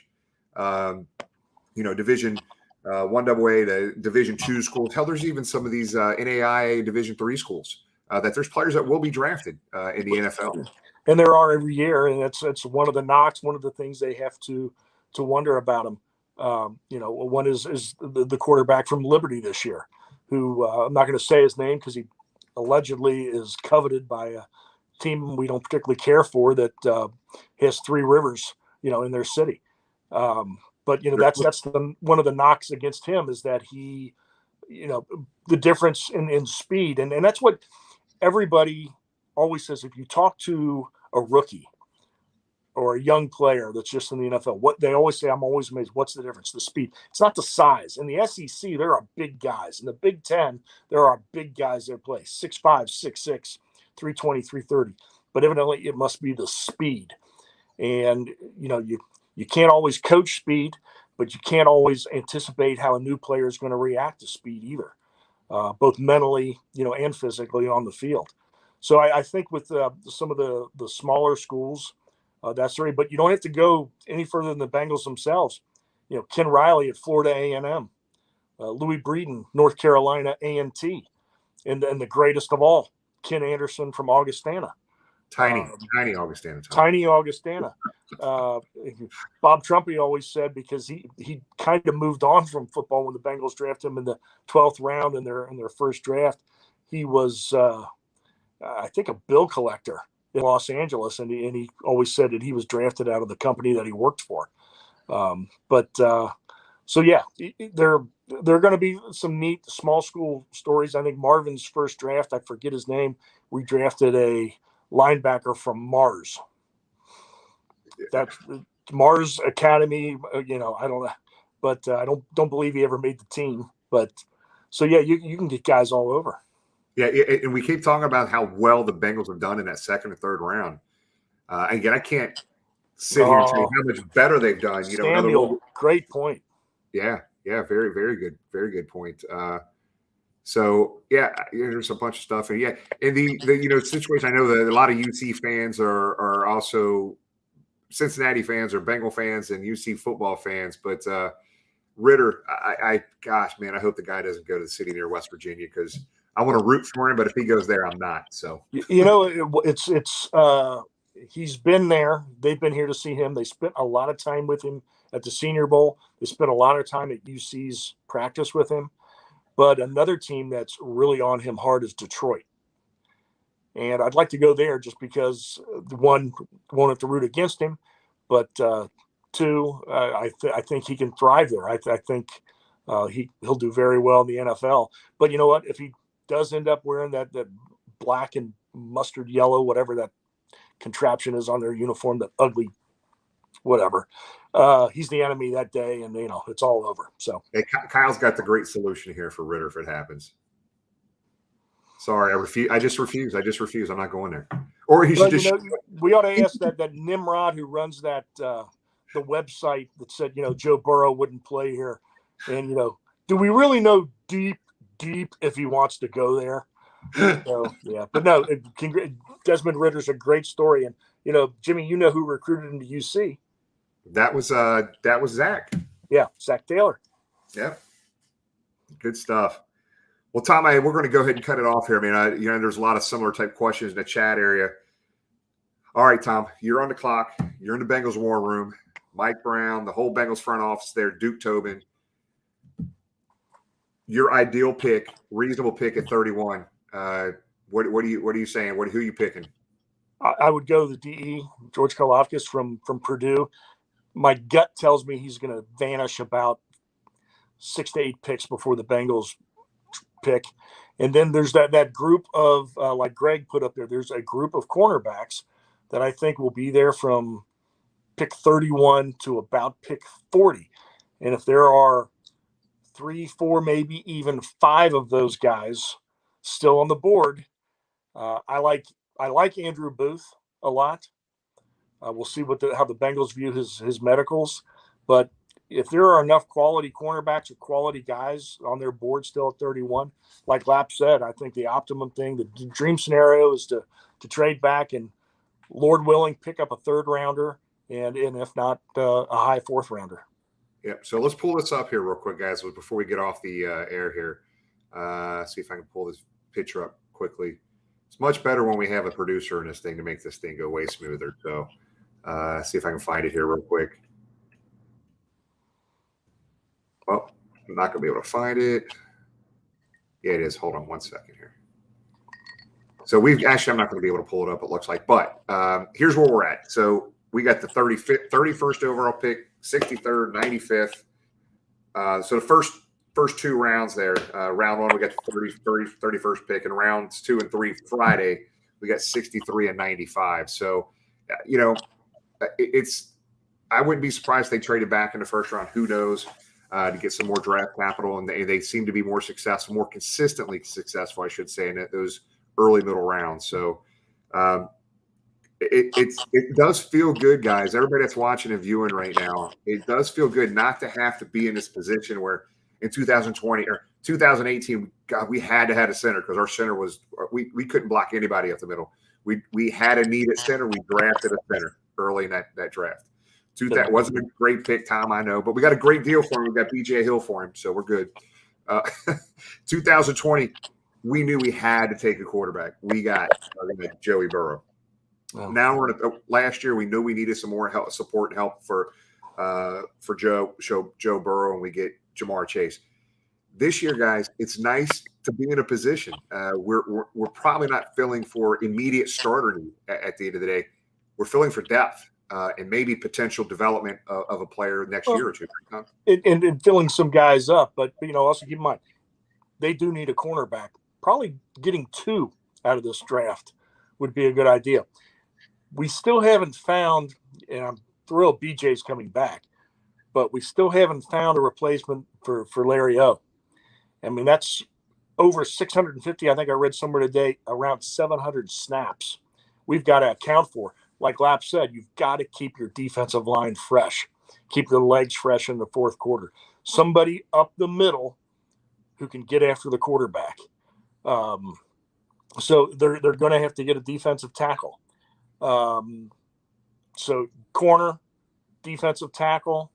Division 1AA to Division 2 schools. Hell, there's even some of these NAIA Division 3 schools that there's players that will be drafted in the NFL. And there are every year, and it's one of the knocks. One of the things they have to wonder about them. One is the quarterback from Liberty this year, who I'm not going to say his name because he allegedly is coveted by a team we don't particularly care for that has 3 rivers, in their city. But that's one of the knocks against him is that he, the difference in speed, and that's what everybody always says. If you talk to a rookie or a young player that's just in the NFL, what they always say, I'm always amazed. What's the difference? The speed. It's not the size. In the SEC, there are big guys. In the Big Ten, there are big guys that play 6'5", 6'6", 320, 330. But evidently, it must be the speed. And you can't always coach speed, but you can't always anticipate how a new player is going to react to speed either, both mentally, and physically on the field. So I think with some of the smaller schools, that's right. But you don't have to go any further than the Bengals themselves. Ken Riley at Florida A&M, Louis Breeden, North Carolina A&T, and the greatest of all, Ken Anderson from Augustana. Tiny Augustana. Tiny Augustana. Bob Trumpy always said, because he kind of moved on from football when the Bengals drafted him in the 12th round in their first draft. He was, I think, a bill collector in Los Angeles, and he always said that he was drafted out of the company that he worked for. So yeah, there are going to be some neat small school stories. I think Marvin's first draft, I forget his name, we drafted a linebacker from Mars. That's Mars Academy. I don't know, but I don't believe he ever made the team. But so yeah, you can get guys all over. Yeah, and we keep talking about how well the Bengals have done in that second and third round. Again, I can't sit here and say how much better they've done. Samuel, great point. Yeah, very, very good, point. So yeah, there's a bunch of stuff, and the situation. I know that a lot of UC fans are also Cincinnati fans or Bengal fans and UC football fans, but Ritter, gosh, man, I hope the guy doesn't go to the city near West Virginia because I want to root for him, but if he goes there, I'm not. So it's he's been there. They've been here to see him. They spent a lot of time with him at the Senior Bowl. They spent a lot of time at UC's practice with him. But another team that's really on him hard is Detroit. And I'd like to go there just because one, won't have to root against him, but two, I think he can thrive there. I think he'll do very well in the NFL. But you know what? If he does end up wearing that black and mustard yellow, whatever that contraption is on their uniform, that ugly whatever, he's the enemy that day, and it's all over. So hey, Kyle's got the great solution here for Ritter if it happens. Sorry, I refuse. I just refuse. I'm not going there. Or he should just. We ought to ask that Nimrod who runs that the website that said Joe Burrow wouldn't play here, and do we really know deep if he wants to go there? So yeah, but no, Desmond Ritter's a great story, and Jimmy, who recruited him to UC? That was Zach. Yeah, Zach Taylor. Yeah, good stuff. Well, Tom, we're going to go ahead and cut it off here. I mean, there's a lot of similar type questions in the chat area. All right, Tom, you're on the clock. You're in the Bengals war room. Mike Brown, the whole Bengals front office there, Duke Tobin. Your ideal pick, reasonable pick at 31. What are you saying? Who are you picking? I would go the DE, George Karlaftis from Purdue. My gut tells me he's going to vanish about 6 to 8 picks before the Bengals pick. And then there's that group of, like Greg put up there, there's a group of cornerbacks that I think will be there from pick 31 to about pick 40. And if there are 3, 4, maybe even 5 of those guys still on the board, I like Andrew Booth a lot. We'll see how the Bengals view his medicals. But if there are enough quality cornerbacks or quality guys on their board still at 31, like Lap said, I think the optimum thing, the dream scenario is to trade back and, Lord willing, pick up a 3rd rounder and if not, a high 4th rounder. Yep. So let's pull this up here real quick, guys, before we get off the air here. See if I can pull this picture up quickly. It's much better when we have a producer in this thing to make this thing go way smoother. So see if I can find it here real quick. Well, I'm not going to be able to find it. Yeah, it is. Hold on one second here. So I'm not going to be able to pull it up, it looks like. But here's where we're at. So we got the 31st overall pick, 63rd, 95th. So the first 2 rounds there. Round 1, we got the 31st pick. And rounds 2 and 3 Friday, we got 63 and 95. So, I wouldn't be surprised if they traded back in the first round. Who knows? To get some more draft capital, and they seem to be more successful, more consistently successful, I should say, in those early middle rounds. So it does feel good, guys. Everybody that's watching and viewing right now, it does feel good not to have to be in this position where in 2020 or 2018, God, we had to have a center because our center was we couldn't block anybody up the middle. We had a need at center. We drafted a center early in that draft. That wasn't a great pick, Tom, I know, but we got a great deal for him. We got BJ Hill for him, so we're good. 2020, we knew we had to take a quarterback. We got Joey Burrow. Oh. Now last year we knew we needed some more support and help for Joe Burrow, and we get Jamar Chase. This year, guys, it's nice to be in a position. We're probably not filling for immediate starter need at the end of the day. We're filling for depth. and maybe potential development of a player next year or two. Huh? And filling some guys up. But, also keep in mind, they do need a cornerback. Probably getting 2 out of this draft would be a good idea. We still haven't found, and I'm thrilled BJ's coming back, but we still haven't found a replacement for Larry O. I mean, that's over 650. I think I read somewhere today, around 700 snaps we've got to account for. Like Lap said, you've got to keep your defensive line fresh, keep the legs fresh in the fourth quarter. Somebody up the middle who can get after the quarterback. So they're going to have to get a defensive tackle. So corner, defensive tackle,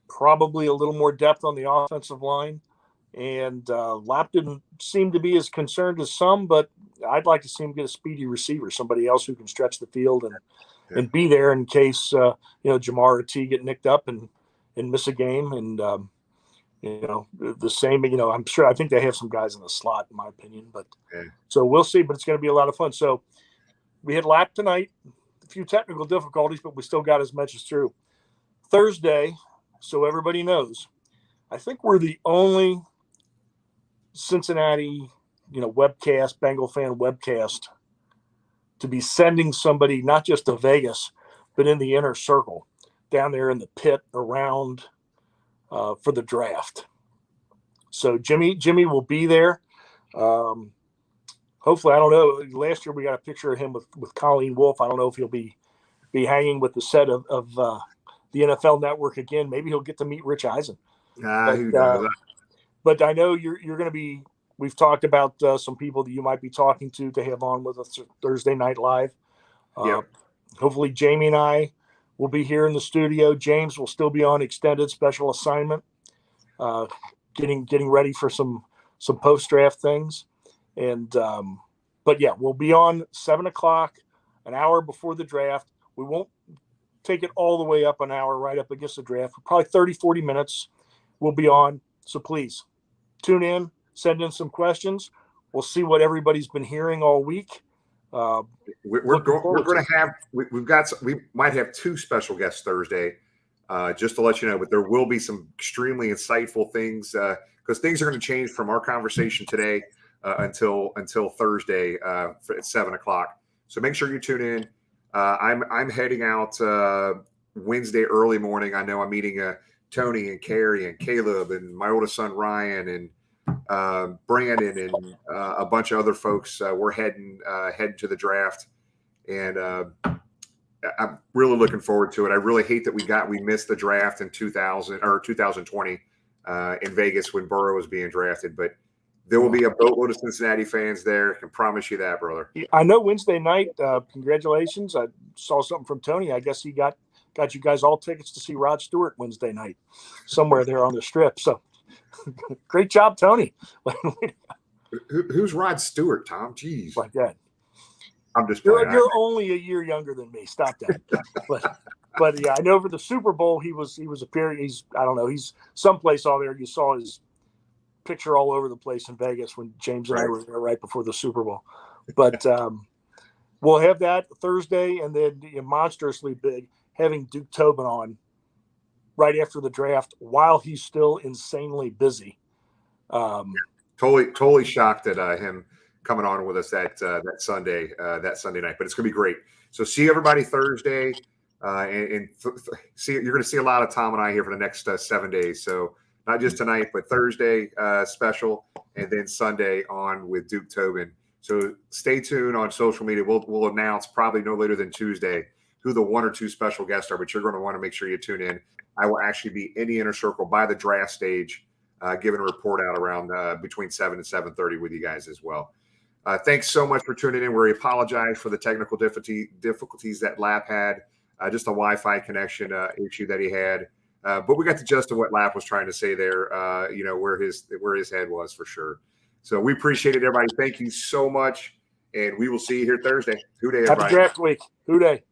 probably a little more depth on the offensive line. And Lap didn't seem to be as concerned as some, but I'd like to see him get a speedy receiver, somebody else who can stretch the field and be there in case Jamar or T get nicked up and miss a game. And the same. I think they have some guys in the slot, in my opinion. But so we'll see. But it's going to be a lot of fun. So we had Lap tonight. A few technical difficulties, but we still got as much as through. Thursday, so everybody knows, I think we're the only Cincinnati, webcast, Bengal fan webcast to be sending somebody not just to Vegas, but in the inner circle down there in the pit around for the draft. So Jimmy will be there. Hopefully, I don't know. Last year we got a picture of him with Colleen Wolfe. I don't know if he'll be hanging with the set of the NFL Network again. Maybe he'll get to meet Rich Eisen. But I know you're going to be. We've talked about some people that you might be talking to have on with us Thursday Night Live. Hopefully, Jamie and I will be here in the studio. James will still be on extended special assignment, getting ready for some post draft things. And but yeah, we'll be on 7:00, an hour before the draft. We won't take it all the way up an hour right up against the draft. Probably 30-40 minutes we'll be on. So please tune in, send in some questions. We'll see what everybody's been hearing all week. We might have 2 special guests Thursday, just to let you know, but there will be some extremely insightful things because things are going to change from our conversation today until Thursday at 7:00. So make sure you tune in. I'm heading out Wednesday early morning. I know I'm meeting Tony and Carrie and Caleb and my oldest son Ryan and Brandon and a bunch of other folks. We're heading to the draft, and I'm really looking forward to it. I really hate that we missed the draft in 2020 in Vegas when Burrow was being drafted, but there will be a boatload of Cincinnati fans there. I can promise you that, brother. I know Wednesday night. Congratulations! I saw something from Tony. I guess he got you guys all tickets to see Rod Stewart Wednesday night, somewhere there on the Strip. So, great job, Tony. Who's Rod Stewart, Tom? Jeez, like that. I'm just. You're only a year younger than me. Stop that. but yeah, I know for the Super Bowl he was appearing. He's someplace all there. You saw his picture all over the place in Vegas when James and I were there right before the Super Bowl. But we'll have that Thursday, and then monstrously big having Duke Tobin on right after the draft while he's still insanely busy. Totally shocked at him coming on with us that Sunday night, but it's gonna be great. So see everybody Thursday, and see you're gonna see a lot of Tom and I here for the next 7 days. So not just tonight, but Thursday special, and then Sunday on with Duke Tobin. So stay tuned on social media. We'll announce probably no later than Tuesday who the 1 or 2 special guests are, but you're going to want to make sure you tune in. I will actually be in the inner circle by the draft stage, giving a report out around between 7 and 7:30 with you guys as well. Thanks so much for tuning in. We apologize for the technical difficulties that Lap had, just a Wi-Fi connection issue that he had. But we got the gist of what Lap was trying to say there, where his head was for sure. So we appreciate it, everybody. Thank you so much, and we will see you here Thursday. Hoo day, everybody. Happy draft week. Hoo day.